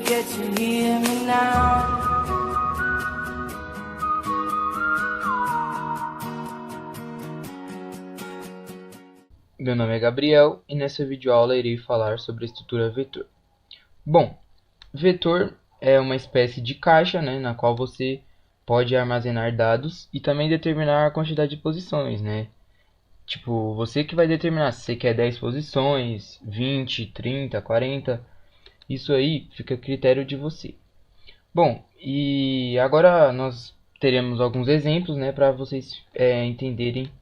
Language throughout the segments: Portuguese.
get to hear me now. Meu nome é Gabriel e nessa videoaula irei falar sobre a estrutura vetor. Bom, vetor é uma espécie de caixa, na qual você pode armazenar dados e também determinar a quantidade de posições, Tipo, você que vai determinar se você quer 10 posições, 20, 30, 40, isso aí fica a critério de você. Bom, e agora nós teremos alguns exemplos, para vocês entenderem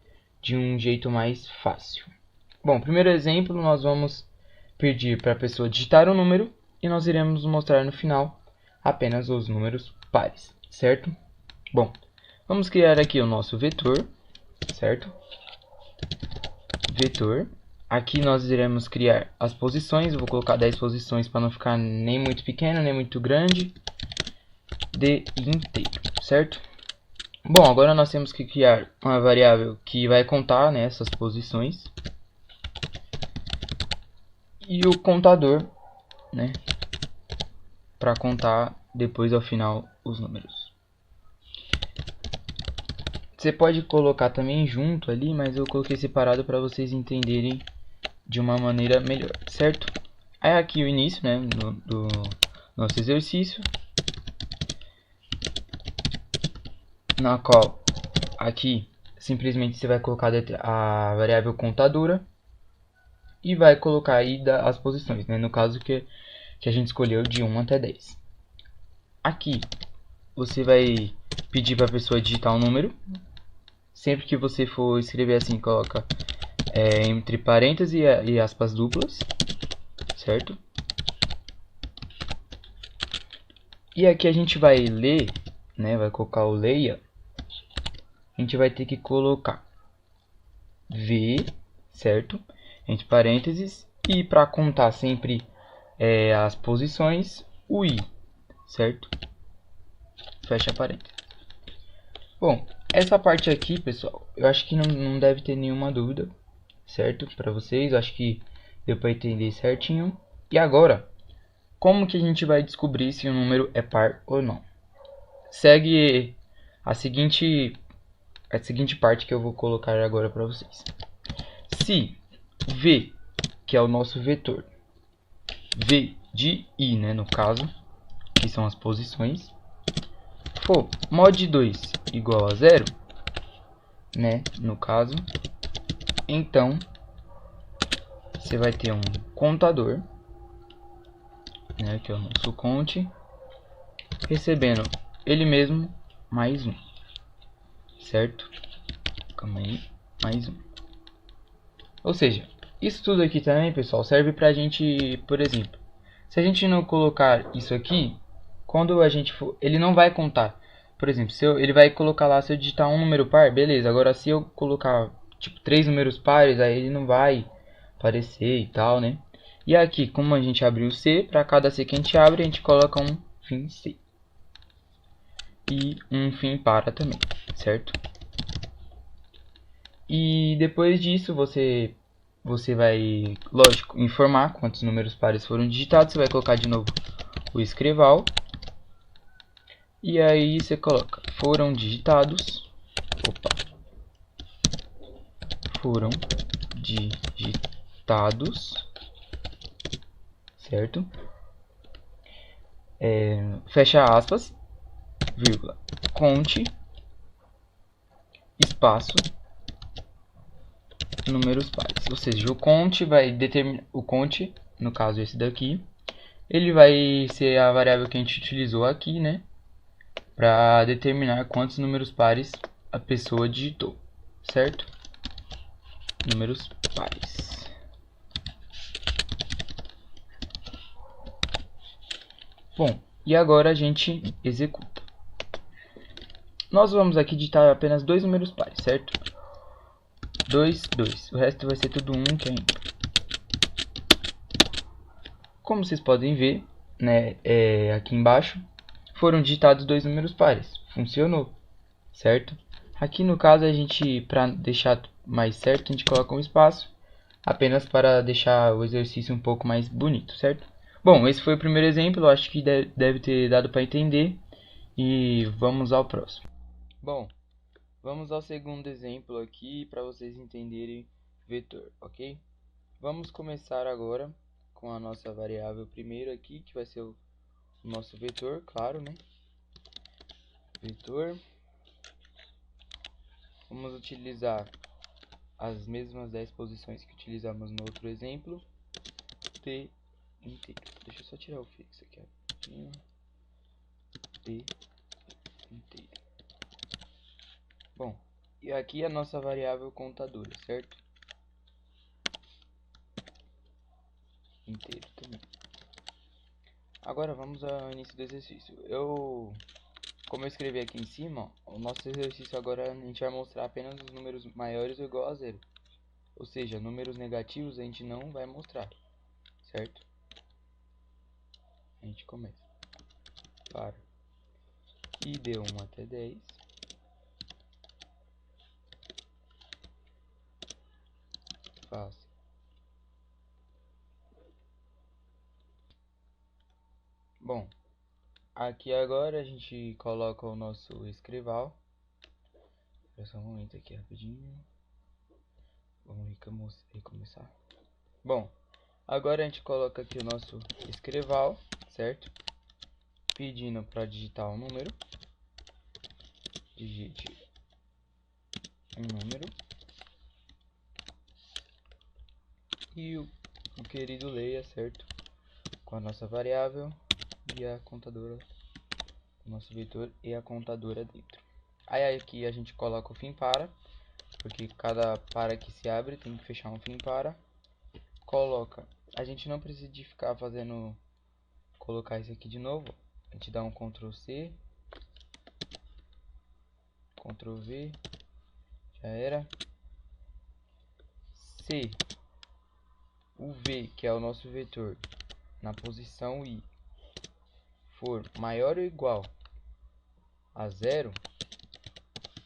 de um jeito mais fácil. Bom, primeiro exemplo, nós vamos pedir para a pessoa digitar um número e nós iremos mostrar no final apenas os números pares, certo? Bom, vamos criar aqui o nosso vetor, certo? Vetor. Aqui nós iremos criar as posições, eu vou colocar 10 posições para não ficar nem muito pequeno, nem muito grande, de inteiro, certo? Bom, agora nós temos que criar uma variável que vai contar essas posições. E o contador, para contar depois ao final os números. Você pode colocar também junto ali, mas eu coloquei separado para vocês entenderem de uma maneira melhor, certo? Aí aqui o início, do nosso exercício, na qual aqui simplesmente você vai colocar a variável contadora e vai colocar aí as posições, no caso que a gente escolheu de 1 até 10. Aqui você vai pedir para a pessoa digitar um número. Sempre que você for escrever assim, coloca entre parênteses e aspas duplas, certo? E aqui a gente vai ler, vai colocar o leia. A gente vai ter que colocar V, certo? Entre parênteses, e para contar sempre as posições, o I, certo? Fecha parênteses. Bom, essa parte aqui, pessoal, eu acho que não deve ter nenhuma dúvida, certo? Para vocês, eu acho que deu para entender certinho. E agora, como que a gente vai descobrir se o número é par ou não? Segue a seguinte parte que eu vou colocar agora para vocês. Se V, que é o nosso vetor, V de I, no caso, que são as posições, for mod 2 igual a 0, no caso, então você vai ter um contador, que é o nosso conte, recebendo ele mesmo mais 1, certo? Calma aí, mais 1. Ou seja, isso tudo aqui também, pessoal, serve pra gente, por exemplo, se a gente não colocar isso aqui, quando a gente for, ele não vai contar. Por exemplo, ele vai colocar lá, se eu digitar um número par, beleza. Agora se eu colocar tipo 3 números pares, aí ele não vai aparecer e tal, E aqui, como a gente abriu o C, para cada C que a gente abre, a gente coloca um fim C. E um fim para também, certo? E depois disso você vai, lógico, informar quantos números pares foram digitados. Você vai colocar de novo o escrival. E aí você coloca foram digitados. Foram digitados. Certo? Fecha aspas. Vírgula. Conte. Espaço. Números pares. Ou seja, o conte vai determinar. O conte, no caso esse daqui, ele vai ser a variável que a gente utilizou aqui, para determinar quantos números pares a pessoa digitou, certo? Números pares. Bom, e agora a gente executa. Nós vamos aqui digitar apenas 2 números pares, certo? 2, 2. O resto vai ser tudo 1, que é ímpar. Como vocês podem ver, aqui embaixo, foram digitados 2 números pares. Funcionou, certo? Aqui no caso, para deixar mais certo, a gente coloca um espaço, apenas para deixar o exercício um pouco mais bonito, certo? Bom, esse foi o primeiro exemplo, eu acho que deve ter dado para entender. E vamos ao próximo. Bom, vamos ao segundo exemplo aqui para vocês entenderem vetor, ok? Vamos começar agora com a nossa variável primeiro aqui, que vai ser o nosso vetor, claro, né? Vetor. Vamos utilizar as mesmas 10 posições que utilizamos no outro exemplo. T inteiro. Deixa eu só tirar o fixo aqui, rapidinho. T inteiro. Bom, e aqui a nossa variável contadora, certo? Inteiro também. Agora vamos ao início do exercício. Como eu escrevi aqui em cima, ó, o nosso exercício agora a gente vai mostrar apenas os números maiores ou igual a zero. Ou seja, números negativos a gente não vai mostrar, certo? A gente começa. Para. E deu 1 até 10. Faça. Bom, aqui agora a gente coloca o nosso escrival. Espera só um momento aqui rapidinho. Vamos recomeçar. Bom, agora a gente coloca aqui o nosso escrival, certo? Pedindo para digitar um número. Digite um número. E o querido leia, certo? Com a nossa variável e a contadora, o nosso vetor e a contadora dentro. Aí aqui a gente coloca o fim para, porque cada para que se abre tem que fechar um fim para. Coloca, a gente não precisa de ficar fazendo, colocar isso aqui de novo. A gente dá um Ctrl C, Ctrl V, já era. Se o V, que é o nosso vetor, na posição I, for maior ou igual a zero,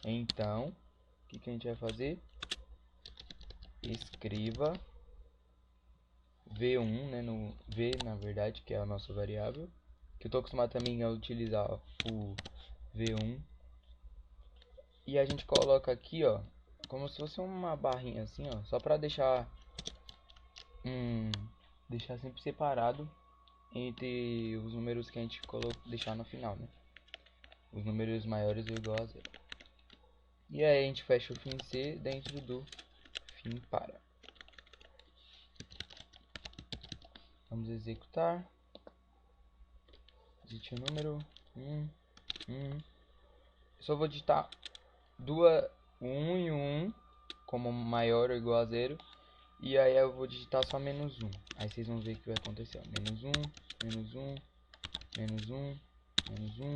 então o que a gente vai fazer? Escreva V1, né, no V, na verdade, que é a nossa variável, que eu estou acostumado também a utilizar o V1. E a gente coloca aqui, ó, como se fosse uma barrinha assim, ó, só para deixar sempre separado entre os números que a gente deixar no final, né? Os números maiores ou igual a zero. E aí a gente fecha o fim C dentro do fim para. Vamos executar. Digite o número 1. Eu só vou digitar 1 e 1 como maior ou igual a zero. E aí eu vou digitar só menos 1. Aí vocês vão ver o que vai acontecer. Ó. Menos 1, menos 1, menos 1, menos 1,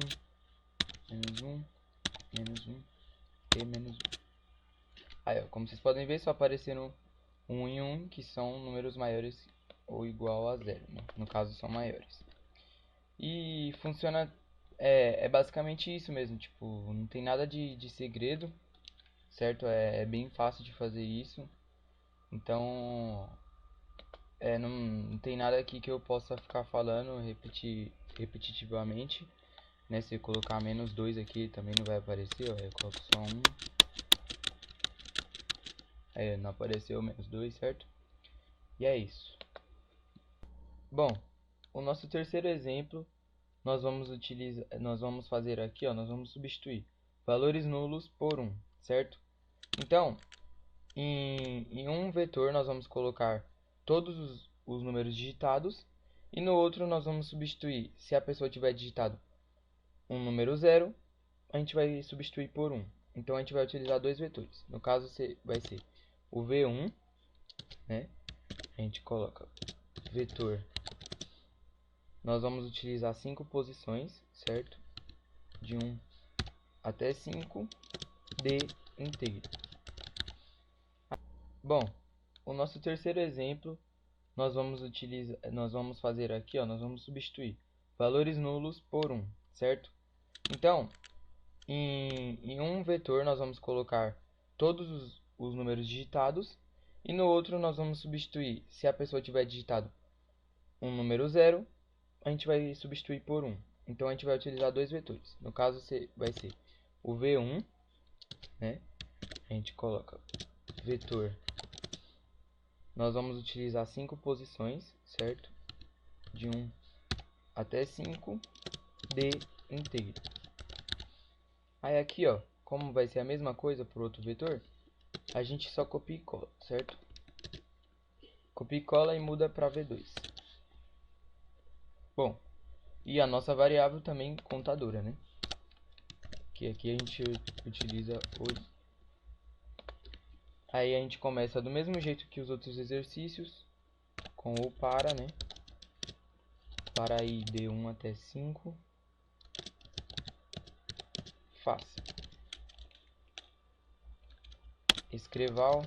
menos 1, menos 1 e menos 1. Aí, ó, como vocês podem ver, só apareceram 1 e 1, que são números maiores ou igual a zero, né? No caso, são maiores. E funciona, é basicamente isso mesmo, tipo, não tem nada de segredo, certo? É bem fácil de fazer isso. Então, não tem nada aqui que eu possa ficar falando repetitivamente, né? Se eu colocar menos 2 aqui também não vai aparecer, ó, eu coloco só 1. Não apareceu menos 2, certo? E é isso. Bom, o nosso terceiro exemplo, nós vamos fazer aqui, ó, nós vamos substituir valores nulos por 1, certo? Então, em um vetor nós vamos colocar todos os números digitados e no outro nós vamos substituir, se a pessoa tiver digitado um número 0, a gente vai substituir por 1. Então a gente vai utilizar dois vetores. No caso vai ser o V1, né? A gente coloca vetor. Nós vamos utilizar 5 posições, certo? De 1 até 5 de inteiro. Bom, o nosso terceiro exemplo, nós vamos fazer aqui, ó, nós vamos substituir valores nulos por 1, certo? Então, em um vetor nós vamos colocar todos os números digitados e no outro nós vamos substituir, se a pessoa tiver digitado um número 0, a gente vai substituir por 1. Então a gente vai utilizar dois vetores. No caso vai ser o V1, né? A gente coloca vetor. Nós vamos utilizar 5 posições, certo? De 1 até 5 de inteiro. Aí aqui, ó, como vai ser a mesma coisa por outro vetor, a gente só copia e cola, certo? Copia e cola e muda para V2. Bom, e a nossa variável também contadora, né? Que aqui a gente utiliza o... Aí a gente começa do mesmo jeito que os outros exercícios, com o para, né? Para aí de 1 até 5. Faça. Escreval.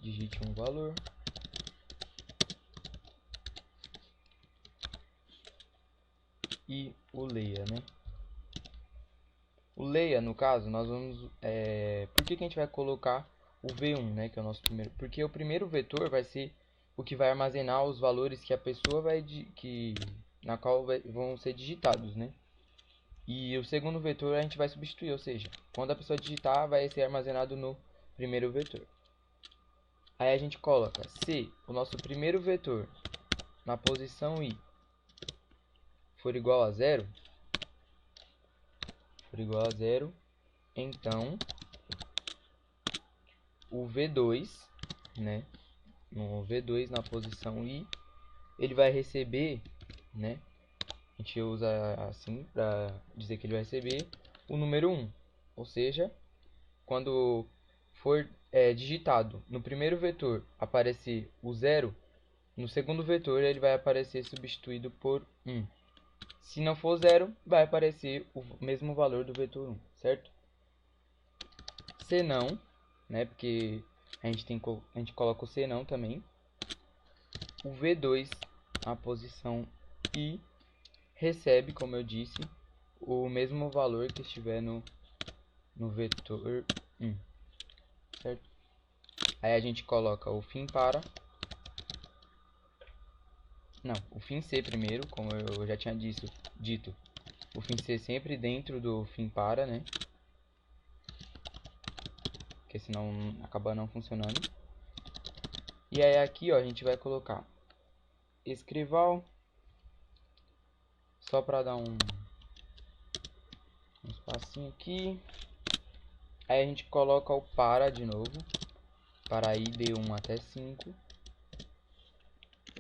Digite um valor. E o leia, né? O leia, no caso, nós vamos... Por que a gente vai colocar o V1, né? Que é o nosso primeiro... Porque o primeiro vetor vai ser o que vai armazenar os valores que a pessoa vai... Na qual vão ser digitados, né? E o segundo vetor a gente vai substituir, ou seja, quando a pessoa digitar, vai ser armazenado no primeiro vetor. Aí a gente coloca se o nosso primeiro vetor na posição i for igual a zero, então o V2, né, no V2 na posição i, ele vai receber, né, a gente usa assim para dizer que ele vai receber o número 1, ou seja, quando for digitado no primeiro vetor aparecer o 0, no segundo vetor ele vai aparecer substituído por 1. Se não for 0, vai aparecer o mesmo valor do vetor 1, certo? Se não, né, porque a gente coloca o se não também, o V2 na posição i recebe, como eu disse, o mesmo valor que estiver no vetor 1, certo? Aí a gente coloca o fim para... Não, o fim C primeiro, como eu já tinha dito. O fim C sempre dentro do fim para, né? Porque senão acaba não funcionando. E aí aqui, ó, a gente vai colocar escrival. Só para dar um espacinho aqui. Aí a gente coloca o para de novo. Para i de 1 até 5.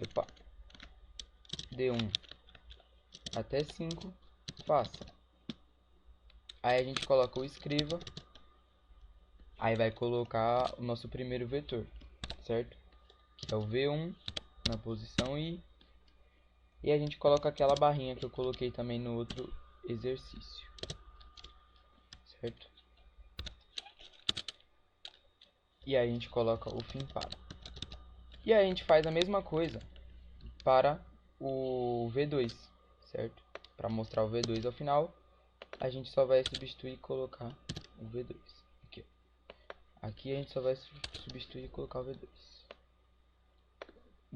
Opa. De 1 até 5. Faça. Aí a gente coloca o escreva. Aí vai colocar o nosso primeiro vetor, certo? Que é o V1 na posição i. E a gente coloca aquela barrinha que eu coloquei também no outro exercício, certo? E aí a gente coloca o fim para. E aí a gente faz a mesma coisa para o V2, certo? Para mostrar o V2 ao final, a gente só vai substituir e colocar o V2. Aqui a gente só vai substituir e colocar o V2.